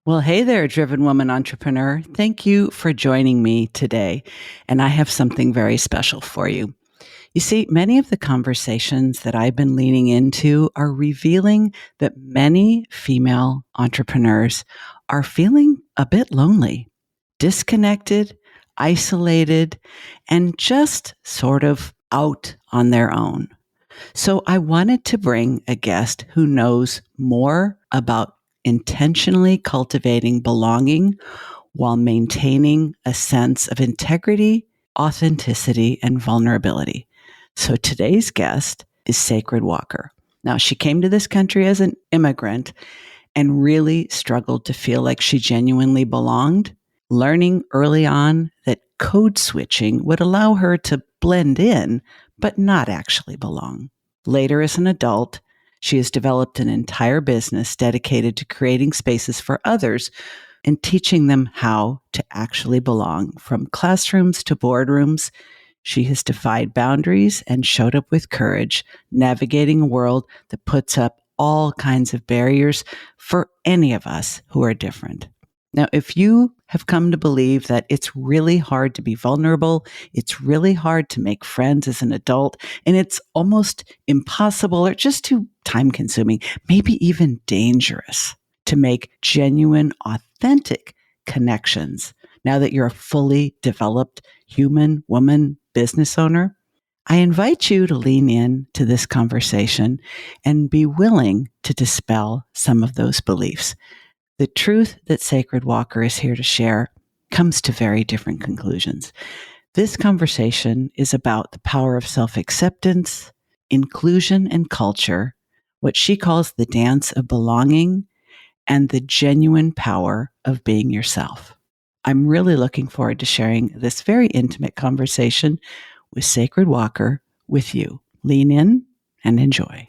Well, hey there, driven woman entrepreneur. Thank you for joining me today. And I have something very special for you. You see, many of the conversations that I've been leaning into are revealing that many female entrepreneurs are feeling a bit lonely, disconnected, isolated, and just sort of out on their own. So I wanted to bring a guest who knows more about intentionally cultivating belonging while maintaining a sense of integrity, authenticity, and vulnerability. So today's guest is Sacred Walker. Now, she came to this country as an immigrant and really struggled to feel like she genuinely belonged, learning early on that code switching would allow her to blend in, but not actually belong. Later, as an adult, she has developed an entire business dedicated to creating spaces for others and teaching them how to actually belong. From classrooms to boardrooms, she has defied boundaries and showed up with courage, navigating a world that puts up all kinds of barriers for any of us who are different. Now, if you have come to believe that it's really hard to be vulnerable, it's really hard to make friends as an adult, and it's almost impossible or just too time consuming, maybe even dangerous to make genuine, authentic connections now that you're a fully developed human, woman, business owner, I invite you to lean in to this conversation and be willing to dispel some of those beliefs. The truth that Sacred Walker is here to share comes to very different conclusions. This conversation is about the power of self-acceptance, inclusion and culture, what she calls the dance of belonging, and the genuine power of being yourself. I'm really looking forward to sharing this very intimate conversation with Sacred Walker with you. Lean in and enjoy.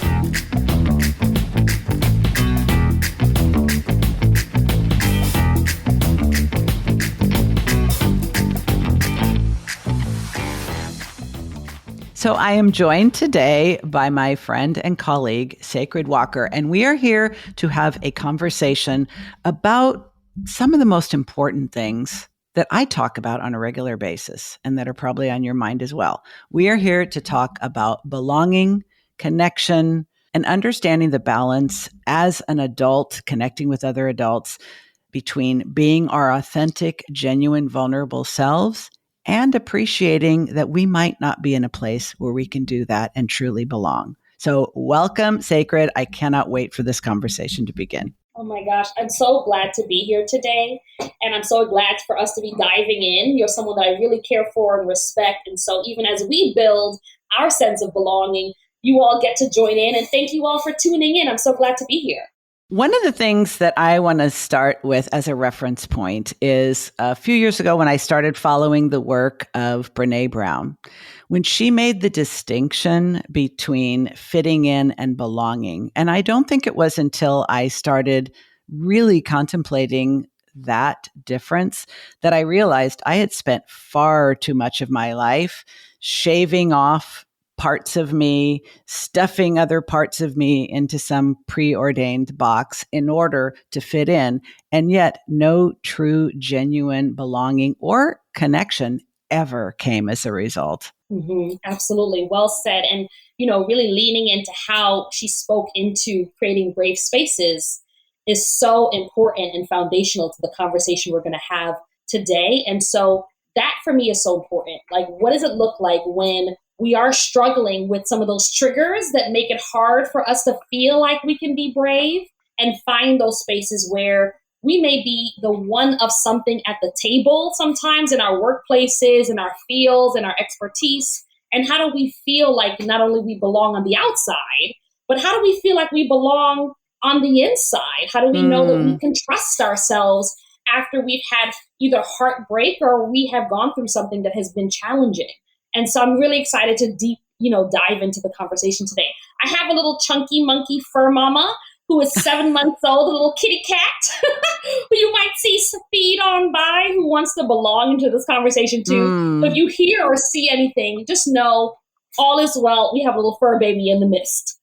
So I am joined today by my friend and colleague, Sacred Walker, and we are here to have a conversation about some of the most important things that I talk about on a regular basis and that are probably on your mind as well. We are here to talk about belonging, connection, and understanding the balance as an adult, connecting with other adults between being our authentic, genuine, vulnerable selves and appreciating that we might not be in a place where we can do that and truly belong. So welcome, Sacred. I cannot wait for this conversation to begin. Oh my gosh, I'm so glad to be here today. And I'm so glad for us to be diving in. You're someone that I really care for and respect. And so even as we build our sense of belonging, you all get to join in. And thank you all for tuning in. I'm so glad to be here. One of the things that I want to start with as a reference point is a few years ago when I started following the work of Brené Brown, when she made the distinction between fitting in and belonging. And I don't think it was until I started really contemplating that difference that I realized I had spent far too much of my life shaving off parts of me, stuffing other parts of me into some preordained box in order to fit in. And yet no true, genuine belonging or connection ever came as a result. Absolutely. Well said. And, really leaning into how she spoke into creating brave spaces is so important and foundational to the conversation we're going to have today. And so that for me is so important. Like, what does it look like when we are struggling with some of those triggers that make it hard for us to feel like we can be brave and find those spaces where we may be the one of something at the table sometimes in our workplaces, in our fields, in our expertise. And how do we feel like not only we belong on the outside, but how do we feel like we belong on the inside? How do we know that we can trust ourselves after we've had either heartbreak or we have gone through something that has been challenging? And so I'm really excited to dive into the conversation today. I have a little chunky monkey fur mama who is 7 months old, a little kitty cat who you might see feed on by, who wants to belong into this conversation too. So if you hear or see anything, just know all is well. We have a little fur baby in the midst.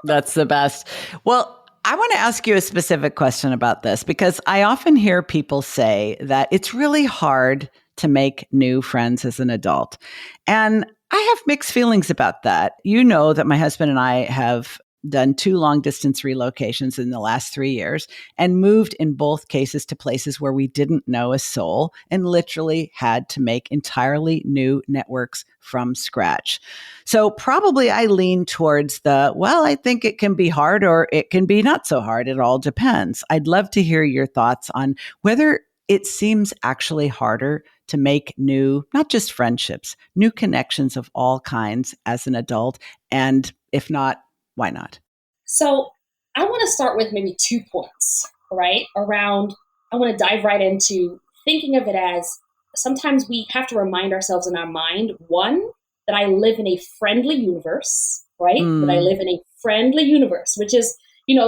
That's the best. Well, I want to ask you a specific question about this because I often hear people say that it's really hard to make new friends as an adult. And I have mixed feelings about that. You know that my husband and I have done 2 long distance relocations in the last 3 years and moved in both cases to places where we didn't know a soul and literally had to make entirely new networks from scratch. So probably I lean towards well, I think it can be hard or it can be not so hard. It all depends. I'd love to hear your thoughts on whether it seems actually harder to make new, not just friendships, new connections of all kinds as an adult. And if not, why not? So I want to start with maybe 2 points, right? I want to dive right into thinking of it as sometimes we have to remind ourselves in our mind, one, that I live in a friendly universe, right? That I live in a friendly universe, which is,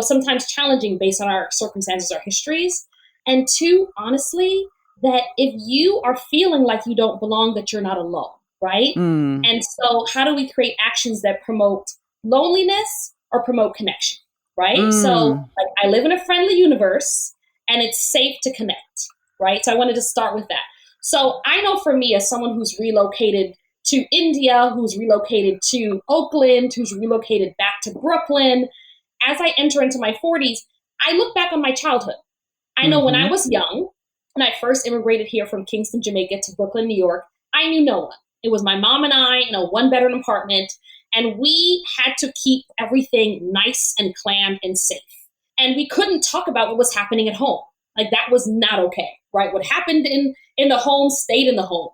sometimes challenging based on our circumstances, our histories. And two, honestly, that if you are feeling like you don't belong, that you're not alone, right? And so how do we create actions that promote loneliness or promote connection, right? So like, I live in a friendly universe and it's safe to connect, right? So I wanted to start with that. So I know for me, as someone who's relocated to India, who's relocated to Oakland, who's relocated back to Brooklyn, as I enter into my 40s, I look back on my childhood. I know when I was young, when I first immigrated here from Kingston, Jamaica to Brooklyn, New York, I knew no one. It was my mom and I in a 1-bedroom apartment, and we had to keep everything nice and clammed and safe. And we couldn't talk about what was happening at home. Like, that was not okay, right? What happened in the home stayed in the home.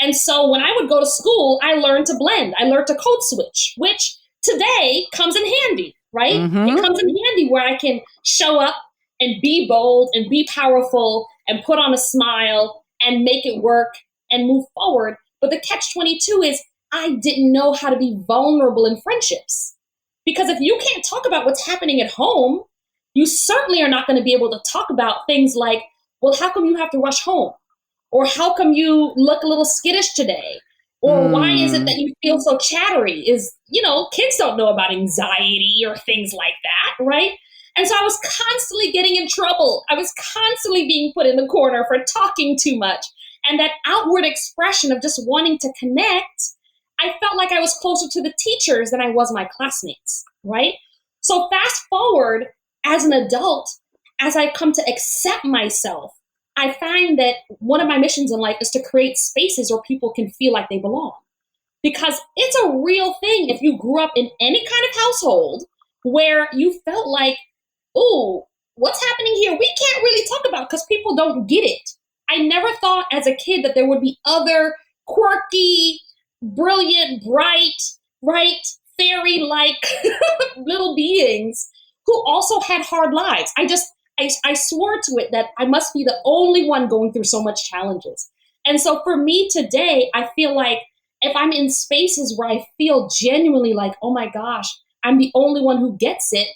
And so when I would go to school, I learned to blend. I learned to code switch, which today comes in handy, right? It comes in handy where I can show up and be bold and be powerful and put on a smile and make it work and move forward. But the catch-22 is I didn't know how to be vulnerable in friendships. Because if you can't talk about what's happening at home, you certainly are not going to be able to talk about things like, well, how come you have to rush home? Or how come you look a little skittish today? Or why is it that you feel so chattery? Kids don't know about anxiety or things like that, right? And so I was constantly getting in trouble. I was constantly being put in the corner for talking too much. And that outward expression of just wanting to connect, I felt like I was closer to the teachers than I was my classmates, right? So fast forward as an adult, as I come to accept myself, I find that one of my missions in life is to create spaces where people can feel like they belong. Because it's a real thing if you grew up in any kind of household where you felt like, oh, what's happening here? We can't really talk about because people don't get it. I never thought as a kid that there would be other quirky, brilliant, bright, right, fairy-like little beings who also had hard lives. I swore to it that I must be the only one going through so much challenges. And so for me today, I feel like if I'm in spaces where I feel genuinely like, oh my gosh, I'm the only one who gets it,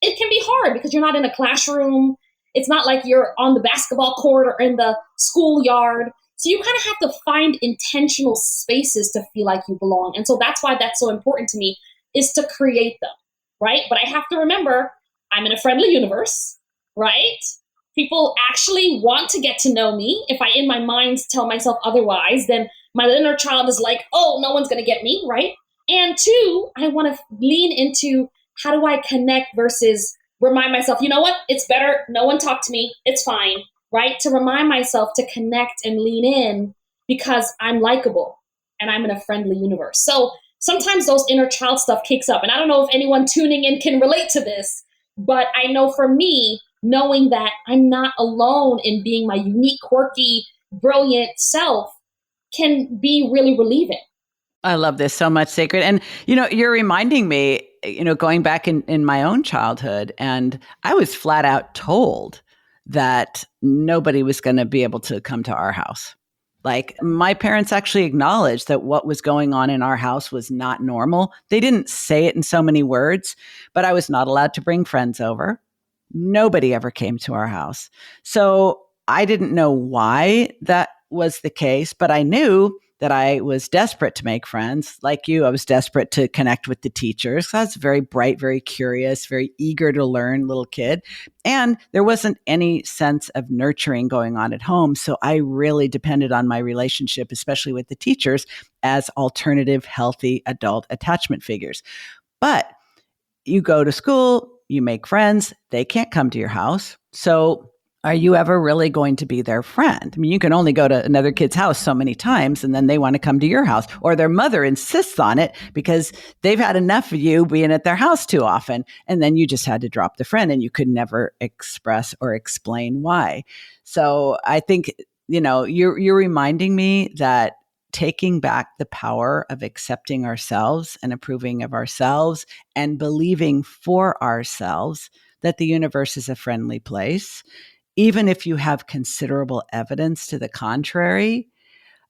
it can be hard because you're not in a classroom. It's not like you're on the basketball court or in the schoolyard. So you kind of have to find intentional spaces to feel like you belong. And so that's why that's so important to me, is to create them, right? But I have to remember I'm in a friendly universe, right? People actually want to get to know me. If I, in my mind, tell myself otherwise, then my inner child is like, oh, no one's going to get me, right? And two, I want to lean into how do I connect versus remind myself, you know what? It's better. No one talk to me. It's fine, right? To remind myself to connect and lean in because I'm likable and I'm in a friendly universe. So sometimes those inner child stuff kicks up. And I don't know if anyone tuning in can relate to this, but I know for me, knowing that I'm not alone in being my unique, quirky, brilliant self can be really relieving. I love this so much, Sacred. And, you're reminding me, going back in my own childhood, and I was flat out told that nobody was going to be able to come to our house. Like, my parents actually acknowledged that what was going on in our house was not normal. They didn't say it in so many words, but I was not allowed to bring friends over. Nobody ever came to our house. So I didn't know why that was the case, but I knew that I was desperate to make friends. Like you, I was desperate to connect with the teachers. I was very bright, very curious, very eager to learn little kid. And there wasn't any sense of nurturing going on at home. So I really depended on my relationship, especially with the teachers, as alternative, healthy adult attachment figures. But you go to school, you make friends, they can't come to your house. So are you ever really going to be their friend? I mean, you can only go to another kid's house so many times and then they want to come to your house, or their mother insists on it because they've had enough of you being at their house too often. And then you just had to drop the friend and you could never express or explain why. So I think, you're reminding me that taking back the power of accepting ourselves and approving of ourselves and believing for ourselves that the universe is a friendly place, even if you have considerable evidence to the contrary,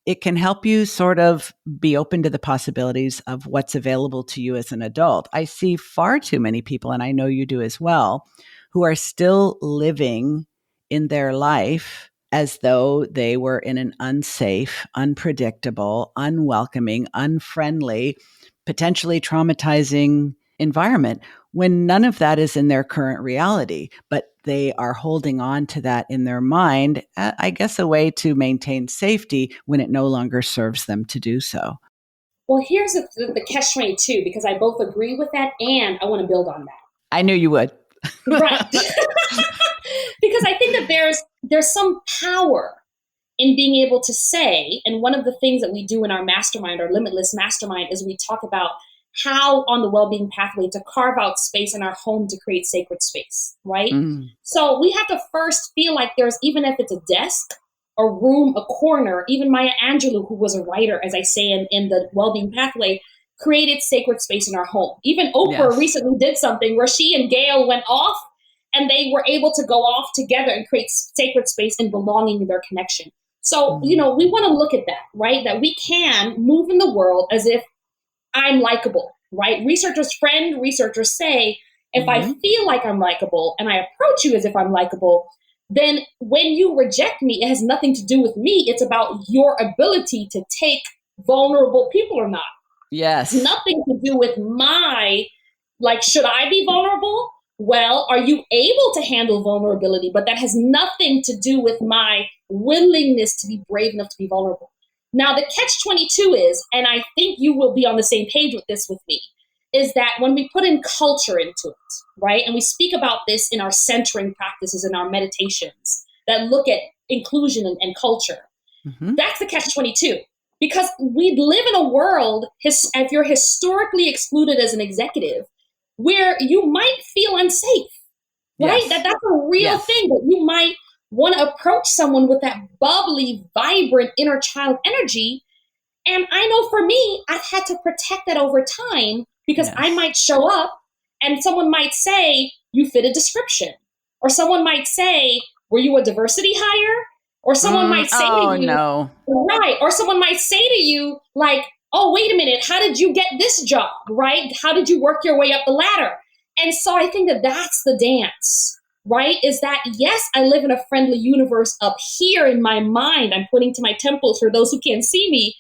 it can help you sort of be open to the possibilities of what's available to you as an adult. I see far too many people, and I know you do as well, who are still living in their life as though they were in an unsafe, unpredictable, unwelcoming, unfriendly, potentially traumatizing environment when none of that is in their current reality, but they are holding on to that in their mind, I guess a way to maintain safety when it no longer serves them to do so. Well, here's the catch-22, because I both agree with that and I want to build on that. I knew you would. Right. Because I think that there's some power in being able to say, and one of the things that we do in our mastermind, our limitless mastermind, is we talk about how on the well-being pathway to carve out space in our home to create sacred space, right? So we have to first feel like there's, even if it's a desk, a room, a corner, even Maya Angelou, who was a writer, as I say in the well-being pathway, created sacred space in our home. Even Oprah recently did something where she and Gail went off and they were able to go off together and create sacred space and belonging in their connection. So, we want to look at that, right? That we can move in the world as if I'm likable, right? Researchers say, if I feel like I'm likable and I approach you as if I'm likable, then when you reject me, it has nothing to do with me. It's about your ability to take vulnerable people or not. Yes. It's nothing to do with should I be vulnerable? Well, are you able to handle vulnerability? But that has nothing to do with my willingness to be brave enough to be vulnerable. Now, the catch-22 is, and I think you will be on the same page with this with me, is that when we put in culture into it, right? And we speak about this in our centering practices and our meditations that look at inclusion and culture. That's the catch-22. Because we live in a world, if you're historically excluded as an executive, where you might feel unsafe, right? That's a real thing, that you might want to approach someone with that bubbly, vibrant inner child energy. And I know for me, I've had to protect that over time, because I might show up and someone might say, you fit a description. Or someone might say, were you a diversity hire? Or someone might say to you, no. Right. Or someone might say to you, like, oh, wait a minute, how did you get this job, right? How did you work your way up the ladder? And so I think that that's the dance, right? Is that, yes, I live in a friendly universe up here in my mind. I'm pointing to my temples for those who can't see me.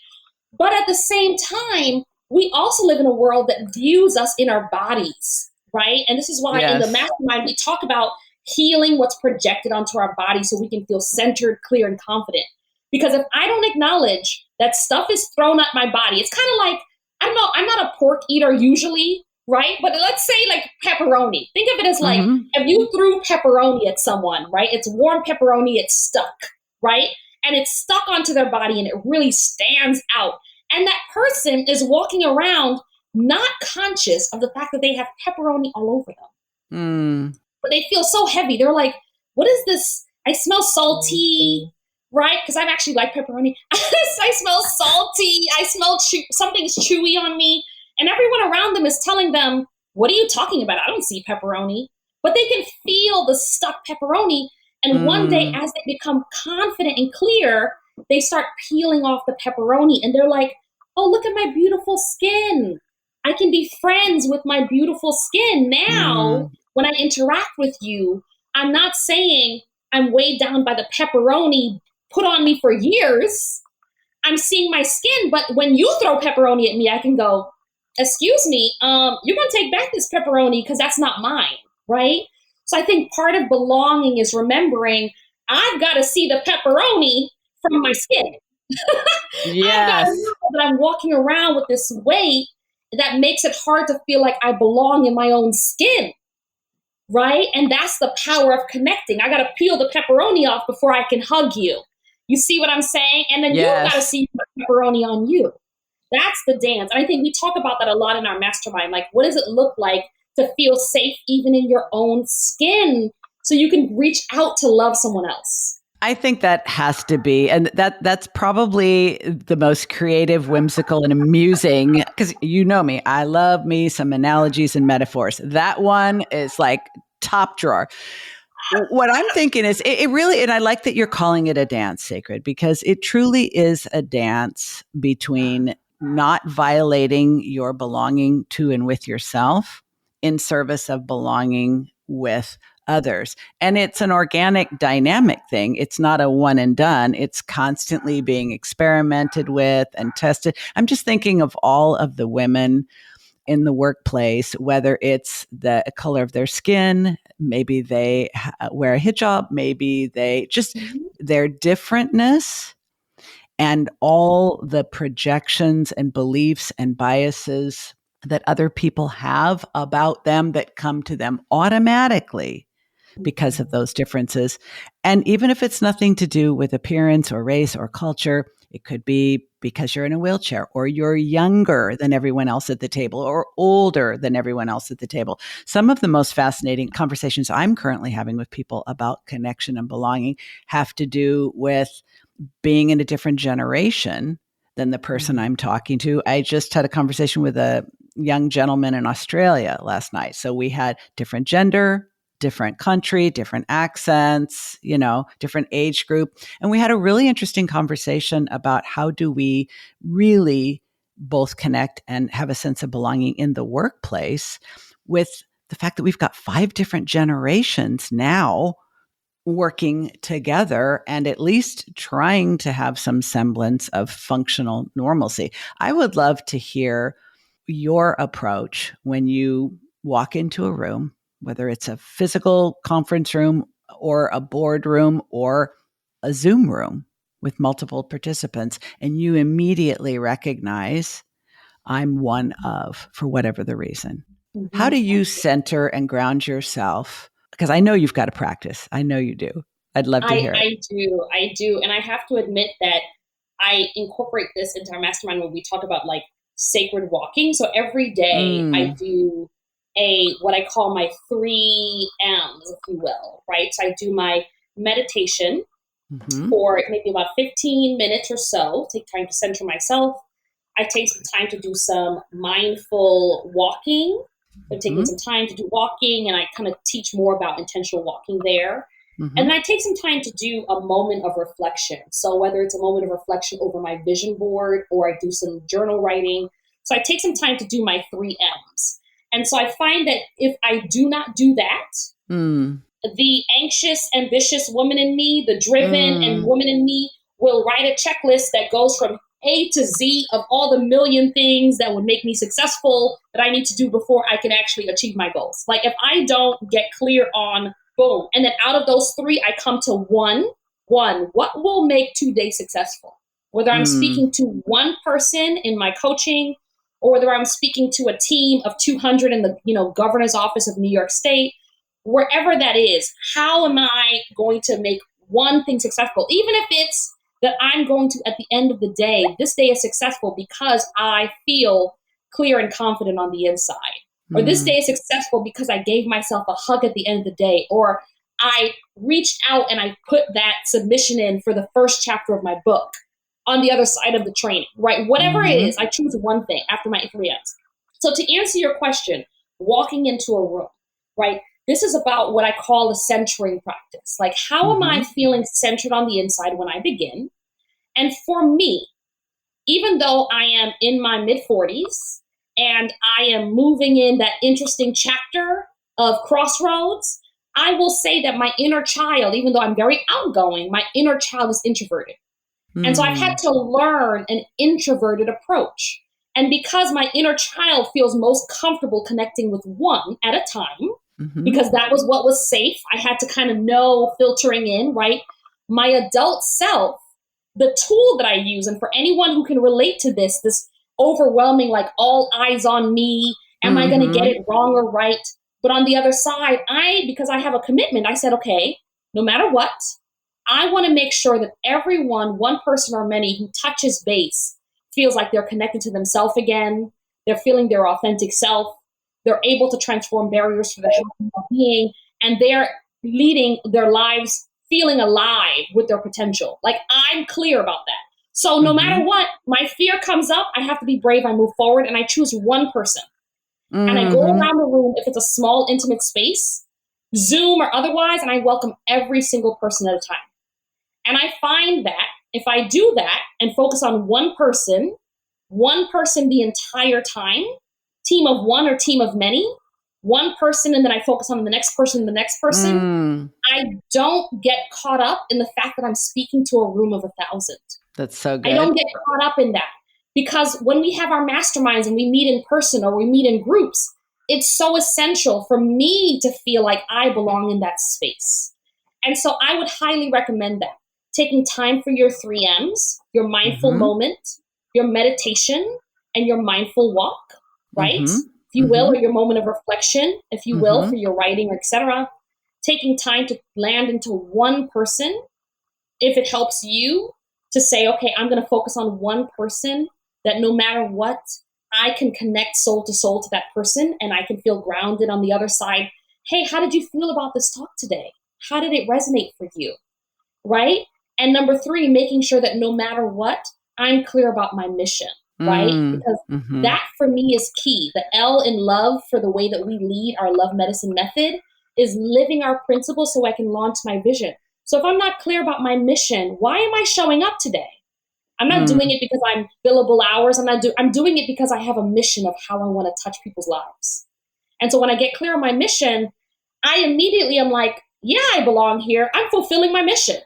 But at the same time, we also live in a world that views us in our bodies, right? And this is why in the mastermind, we talk about healing what's projected onto our body so we can feel centered, clear, and confident. Because if I don't acknowledge that stuff is thrown at my body, it's kind of like, I don't know, I'm not a pork eater usually, right? But let's say like pepperoni. Think of it as like, if you threw pepperoni at someone, right? It's warm pepperoni, it's stuck, right? And it's stuck onto their body and it really stands out. And that person is walking around not conscious of the fact that they have pepperoni all over them. But they feel so heavy. They're like, what is this? I smell salty, right? Because I've actually liked pepperoni. I smell salty. I smell something's chewy on me. And everyone around them is telling them, what are you talking about? I don't see pepperoni. But they can feel the stuck pepperoni. And one day, as they become confident and clear, they start peeling off the pepperoni. And they're like, oh, look at my beautiful skin. I can be friends with my beautiful skin. Now, when I interact with you, I'm not saying I'm weighed down by the pepperoni put on me for years. I'm seeing my skin. But when you throw pepperoni at me, I can go, excuse me, you're going to take back this pepperoni because that's not mine, right? So I think part of belonging is remembering I've got to see the pepperoni from my skin. I've got to Yes. know that I'm walking around with this weight that makes it hard to feel like I belong in my own skin, right? And that's the power of connecting. I got to peel the pepperoni off before I can hug you. You see what I'm saying? And then you've got to Yes. see the pepperoni on you. That's the dance. And I think we talk about that a lot in our mastermind. Like, what does it look like to feel safe even in your own skin so you can reach out to love someone else? I think that has to be, and that's probably the most creative, whimsical, and amusing, because you know me, I love me some analogies and metaphors. That one is like top drawer. What I'm thinking is it really, and I like that you're calling it a dance, Sacred, because it truly is a dance between not violating your belonging to and with yourself in service of belonging with others. And it's an organic, dynamic thing. It's not a one and done. It's constantly being experimented with and tested. I'm just thinking of all of the women in the workplace, whether it's the color of their skin, maybe they wear a hijab, maybe they just their differentness and all the projections and beliefs and biases that other people have about them that come to them automatically because of those differences. And even if it's nothing to do with appearance or race or culture, it could be because you're in a wheelchair or you're younger than everyone else at the table or older than everyone else at the table. Some of the most fascinating conversations I'm currently having with people about connection and belonging have to do with being in a different generation than the person I'm talking to. I just had a conversation with a young gentleman in Australia last night. So we had different gender, different country, different accents, different age group. And we had a really interesting conversation about how do we really both connect and have a sense of belonging in the workplace with the fact that we've got 5 different generations now working together and at least trying to have some semblance of functional normalcy. I would love to hear your approach when you walk into a room, whether it's a physical conference room or a boardroom or a Zoom room with multiple participants, and you immediately recognize I'm one of, for whatever the reason. How do you center and ground yourself? Because I know you've got to practice. I know you do. I'd love to hear it. I do. And I have to admit that I incorporate this into our mastermind when we talk about like sacred walking. So every day I do what I call my 3 M's, if you will, right? So I do my meditation for maybe about 15 minutes or so, take time to center myself. I take some time to do some mindful walking. I'm taking some time to do walking, and I kind of teach more about intentional walking there. And then I take some time to do a moment of reflection. So whether it's a moment of reflection over my vision board or I do some journal writing. So I take some time to do my 3 M's. And so I find that if I do not do that, the anxious, ambitious woman in me, the driven and woman in me will write a checklist that goes from A to Z of all the million things that would make me successful that I need to do before I can actually achieve my goals. Like if I don't get clear on boom, and then out of those 3, I come to one, what will make today successful? Whether I'm speaking to one person in my coaching or whether I'm speaking to a team of 200 in the governor's office of New York State, wherever that is, how am I going to make one thing successful? Even if it's that I'm going to, at the end of the day, this day is successful because I feel clear and confident on the inside. Or this day is successful because I gave myself a hug at the end of the day. Or I reached out and I put that submission in for the first chapter of my book on the other side of the training, right? Whatever it is, I choose one thing after my 3 M's. So to answer your question, walking into a room, right? This is about what I call a centering practice. Like, how am I feeling centered on the inside when I begin? And for me, even though I am in my mid-40s and I am moving in that interesting chapter of crossroads, I will say that my inner child, even though I'm very outgoing, my inner child is introverted. And so I've had to learn an introverted approach. And because my inner child feels most comfortable connecting with one at a time, because that was what was safe, I had to kind of know filtering in, right? My adult self, the tool that I use, and for anyone who can relate to this overwhelming, like all eyes on me, am I going to get it wrong or right? But on the other side, because I have a commitment, I said, okay, no matter what, I want to make sure that everyone, one person or many, who touches base feels like they're connected to themselves again. They're feeling their authentic self. They're able to transform barriers for their health and well-being, and they're leading their lives feeling alive with their potential. Like, I'm clear about that. So no matter what, my fear comes up, I have to be brave. I move forward and I choose one person. And I go around the room, if it's a small, intimate space, Zoom or otherwise, and I welcome every single person at a time. And I find that if I do that and focus on one person the entire time, team of one or team of many, one person, and then I focus on the next person, I don't get caught up in the fact that I'm speaking to a room of 1,000. That's so good. I don't get caught up in that. Because when we have our masterminds and we meet in person or we meet in groups, it's so essential for me to feel like I belong in that space. And so I would highly recommend that. Taking time for your 3Ms, your mindful moment, your meditation, and your mindful walk, right? If you will, or your moment of reflection, if you will, for your writing, etc. Taking time to land into one person, if it helps you to say, okay, I'm going to focus on one person, that no matter what, I can connect soul to that person and I can feel grounded on the other side. Hey, how did you feel about this talk today? How did it resonate for you? Right? And number 3, making sure that no matter what, I'm clear about my mission, right? Because that for me is key. The L in love, for the way that we lead our love medicine method, is living our principles so I can launch my vision. So if I'm not clear about my mission, why am I showing up today? I'm not doing it because I'm billable hours. I'm doing it because I have a mission of how I want to touch people's lives. And so when I get clear on my mission, I immediately am like, yeah, I belong here. I'm fulfilling my mission.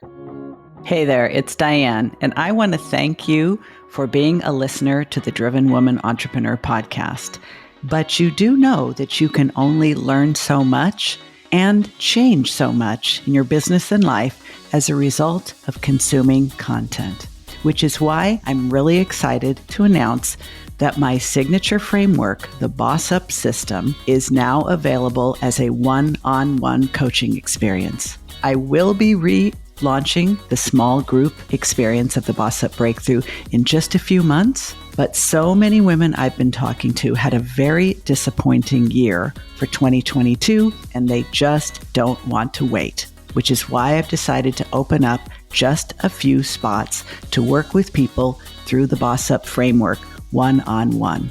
Hey there, it's Diane, and I want to thank you for being a listener to the Driven Woman Entrepreneur podcast. But you do know that you can only learn so much and change so much in your business and life as a result of consuming content, which is why I'm really excited to announce that my signature framework, the Boss Up System, is now available as a one-on-one coaching experience. I will be relaunching the small group experience of the Boss Up Breakthrough in just a few months, but so many women I've been talking to had a very disappointing year for 2022, and they just don't want to wait, which is why I've decided to open up just a few spots to work with people through the Boss Up framework one-on-one.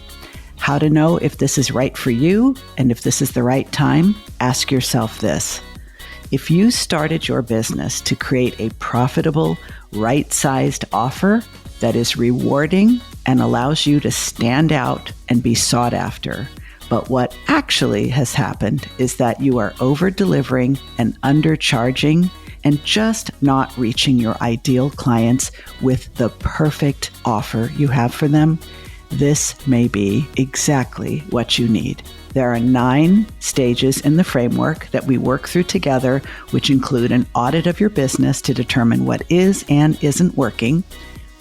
How to know if this is right for you and if this is the right time? Ask yourself this. If you started your business to create a profitable, right-sized offer that is rewarding and allows you to stand out and be sought after, but what actually has happened is that you are over-delivering and undercharging and just not reaching your ideal clients with the perfect offer you have for them, this may be exactly what you need. There are 9 stages in the framework that we work through together, which include an audit of your business to determine what is and isn't working.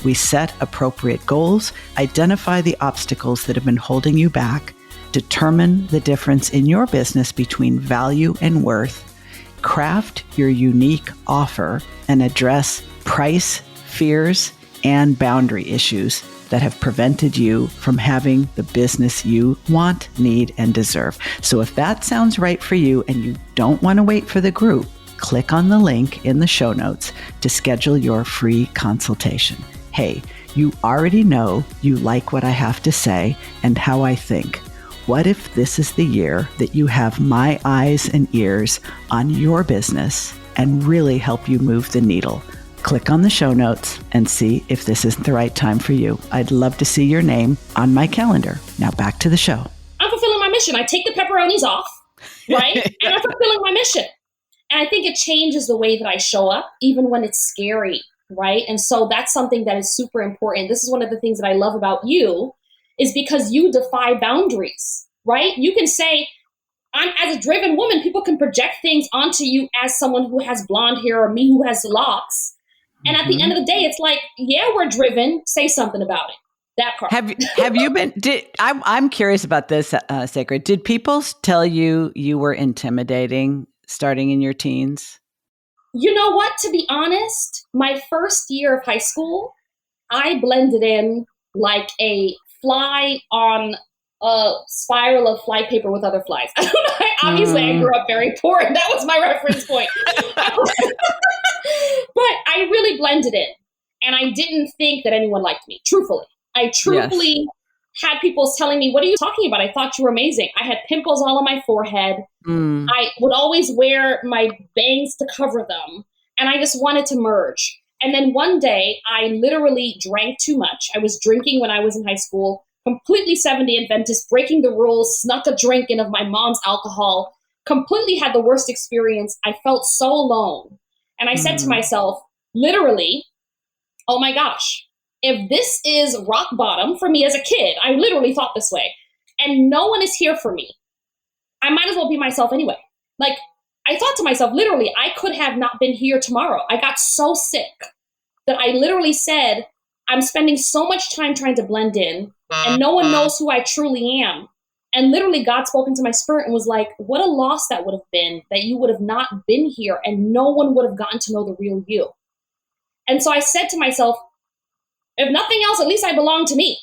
We set appropriate goals, identify the obstacles that have been holding you back, determine the difference in your business between value and worth, craft your unique offer, and address price, fears, and boundary issues that have prevented you from having the business you want, need, and deserve. So if that sounds right for you and you don't want to wait for the group, click on the link in the show notes to schedule your free consultation. Hey, you already know you like what I have to say and how I think. What if this is the year that you have my eyes and ears on your business and really help you move the needle? Click on the show notes and see if this isn't the right time for you. I'd love to see your name on my calendar. Now back to the show. I'm fulfilling my mission. I take the pepperonis off, right? And I'm fulfilling my mission. And I think it changes the way that I show up, even when it's scary. right? And so that's something that is super important. This is one of the things that I love about you, is because you defy boundaries, right? You can say, I'm as a driven woman, people can project things onto you as someone who has blonde hair or me who has locks. And at the end Mm-hmm. of the day, it's like, yeah, we're driven. Say something about it. That part. Have you been? I'm curious about this, Sacred. Did people tell you you were intimidating starting in your teens? You know what? To be honest, my first year of high school, I blended in like a fly on a spiral of fly paper with other flies. I don't know. Obviously, I Mm, grew up very poor, and that was my reference point. But I really blended in, and I didn't think that anyone liked me. Truthfully, I yes. truthfully had people telling me, "What are you talking about? I thought you were amazing." I had pimples all on my forehead. Mm, I would always wear my bangs to cover them, and I just wanted to merge. And then one day, I literally drank too much. I was drinking when I was in high school, completely 70 Adventist, breaking the rules, snuck a drink in of my mom's alcohol, completely had the worst experience. I felt so alone. And I said to mm, myself, literally, oh my gosh, if this is rock bottom for me as a kid, I literally thought this way, and no one is here for me, I might as well be myself anyway. Like, I thought to myself, literally, I could have not been here tomorrow. I got so sick that I literally said, I'm spending so much time trying to blend in, and no one knows who I truly am. And literally, God spoke into my spirit and was like, what a loss that would have been, that you would have not been here and no one would have gotten to know the real you. And so I said to myself, if nothing else, at least I belong to me.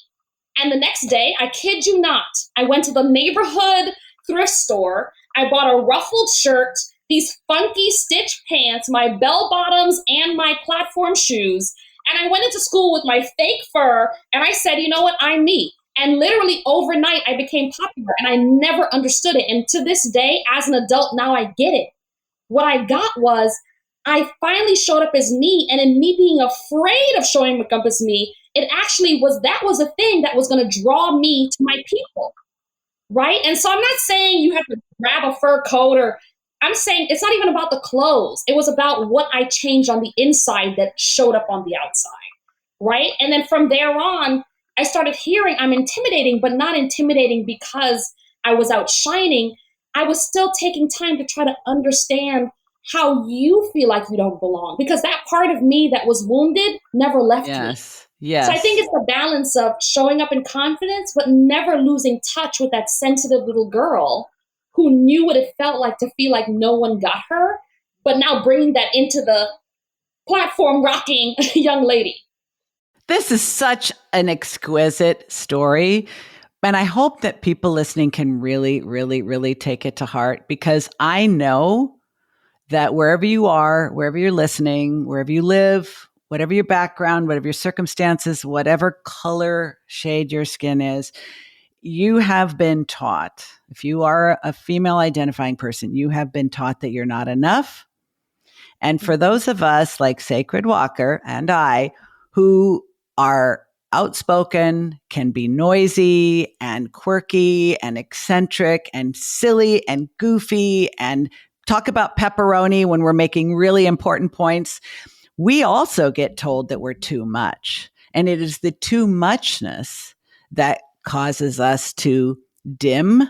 And the next day, I kid you not, I went to the neighborhood thrift store. I bought a ruffled shirt, these funky stitch pants, my bell bottoms, and my platform shoes. And I went into school with my fake fur, and I said, you know what, I'm me. And literally overnight, I became popular, and I never understood it. And to this day, as an adult, now I get it. What I got was, I finally showed up as me, and in me being afraid of showing up as me, it actually was, that was a thing that was going to draw me to my people, right? And so I'm not saying you have to grab a fur coat, or I'm saying it's not even about the clothes. It was about what I changed on the inside that showed up on the outside, right? And then from there on, I started hearing I'm intimidating, but not intimidating because I was outshining. I was still taking time to try to understand how you feel like you don't belong, because that part of me that was wounded never left me. yes. So I think Yes. it's the balance of showing up in confidence, but never losing touch with that sensitive little girl who knew what it felt like to feel like no one got her, but now bringing that into the platform rocking young lady. This is such an exquisite story. And I hope that people listening can really, really, really take it to heart, because I know that wherever you are, wherever you're listening, wherever you live, whatever your background, whatever your circumstances, whatever color shade your skin is, you have been taught, if you are a female identifying person, you have been taught that you're not enough. And for those of us like Sacred Walker and I, who are outspoken, can be noisy and quirky and eccentric and silly and goofy and talk about pepperoni when we're making really important points, we also get told that we're too much. And it is the too muchness that causes us to dim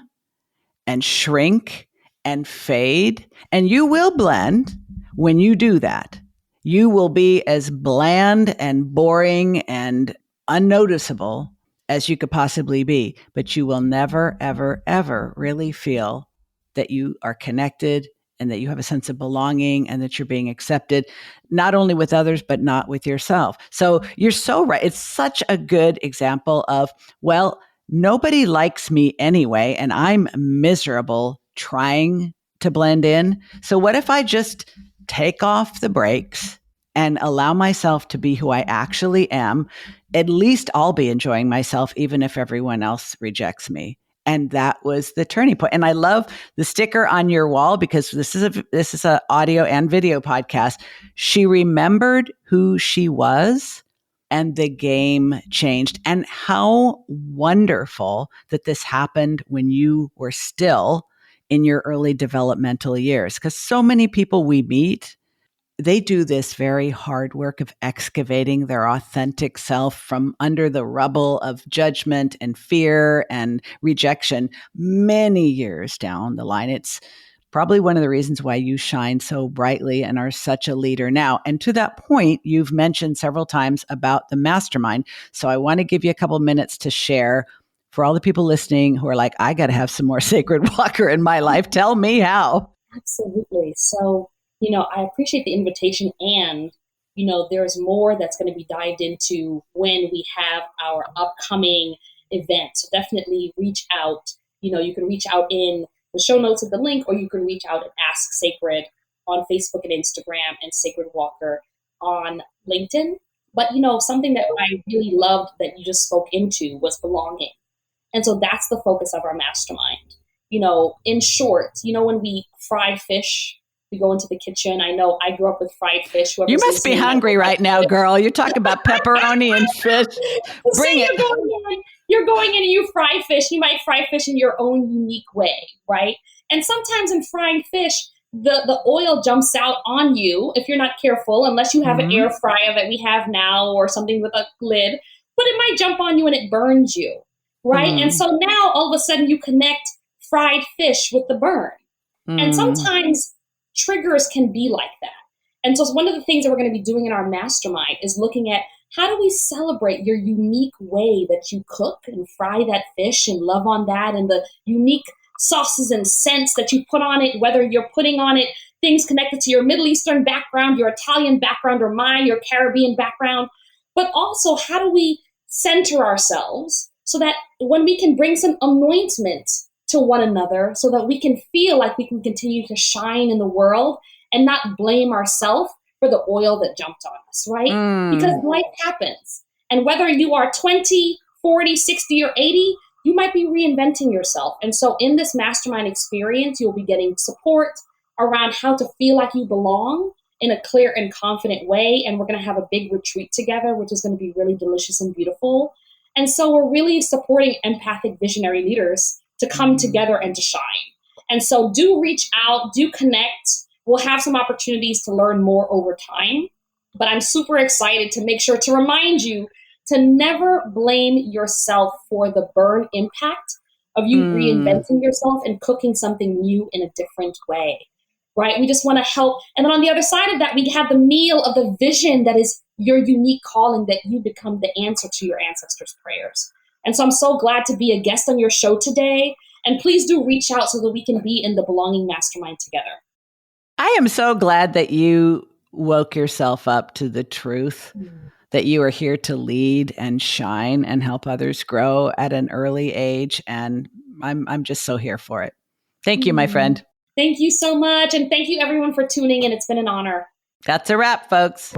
and shrink and fade. And you will blend when you do that. You will be as bland and boring and unnoticeable as you could possibly be, but you will never, ever, ever really feel that you are connected and that you have a sense of belonging and that you're being accepted, not only with others, but not with yourself. So you're so right. It's such a good example of, well, nobody likes me anyway, and I'm miserable trying to blend in. So, what if I just take off the brakes and allow myself to be who I actually am? At least I'll be enjoying myself, even if everyone else rejects me. And that was the turning point. And I love the sticker on your wall, because this is a audio and video podcast. She remembered who she was, and the game changed. And how wonderful that this happened when you were still in your early developmental years. Because so many people we meet they do this very hard work of excavating their authentic self from under the rubble of judgment and fear and rejection many years down the line. It's probably one of the reasons why you shine so brightly and are such a leader now. And to that point, you've mentioned several times about the mastermind. So I want to give you a couple minutes to share for all the people listening who are like, I got to have some more Sacred Walker in my life. Tell me how. Absolutely. So, I appreciate the invitation, and, there's more that's going to be dived into when we have our upcoming event. So definitely reach out. You can reach out in the show notes of the link, or you can reach out at Ask Sacred on Facebook and Instagram, and Sacred Walker on LinkedIn. But, something that I really loved that you just spoke into was belonging. And so that's the focus of our mastermind. In short, when we fry fish, we go into the kitchen. I know I grew up with fried fish. You must be hungry right now, girl. You're talking about pepperoni and fish. Bring it. You're going in and you fry fish. You might fry fish in your own unique way, right? And sometimes in frying fish, the oil jumps out on you if you're not careful, unless you have an air fryer that we have now or something with a lid. But it might jump on you and it burns you, right? And so now all of a sudden you connect fried fish with the burn. And sometimes triggers can be like that. And so one of the things that we're going to be doing in our mastermind is looking at how do we celebrate your unique way that you cook and fry that fish and love on that, and the unique sauces and scents that you put on it, whether you're putting on it things connected to your Middle Eastern background, your Italian background, or mine, your Caribbean background. But also, how do we center ourselves so that when we can bring some anointment to one another, so that we can feel like we can continue to shine in the world and not blame ourselves for the oil that jumped on us, right? Because life happens. And whether you are 20, 40, 60, or 80, you might be reinventing yourself. And so in this mastermind experience, you'll be getting support around how to feel like you belong in a clear and confident way. And we're going to have a big retreat together, which is going to be really delicious and beautiful. And so we're really supporting empathic visionary leaders to come together and to shine. And so do reach out, do connect. We'll have some opportunities to learn more over time. But I'm super excited to make sure to remind you to never blame yourself for the burn impact of you reinventing yourself and cooking something new in a different way, right? We just want to help. And then on the other side of that, we have the meal of the vision that is your unique calling, that you become the answer to your ancestors' prayers. And so I'm so glad to be a guest on your show today. And please do reach out so that we can be in the Belonging Mastermind together. I am so glad that you woke yourself up to the truth that you are here to lead and shine and help others grow at an early age. And I'm just so here for it. Thank you, my friend. Thank you so much. And thank you everyone for tuning in. It's been an honor. That's a wrap, folks.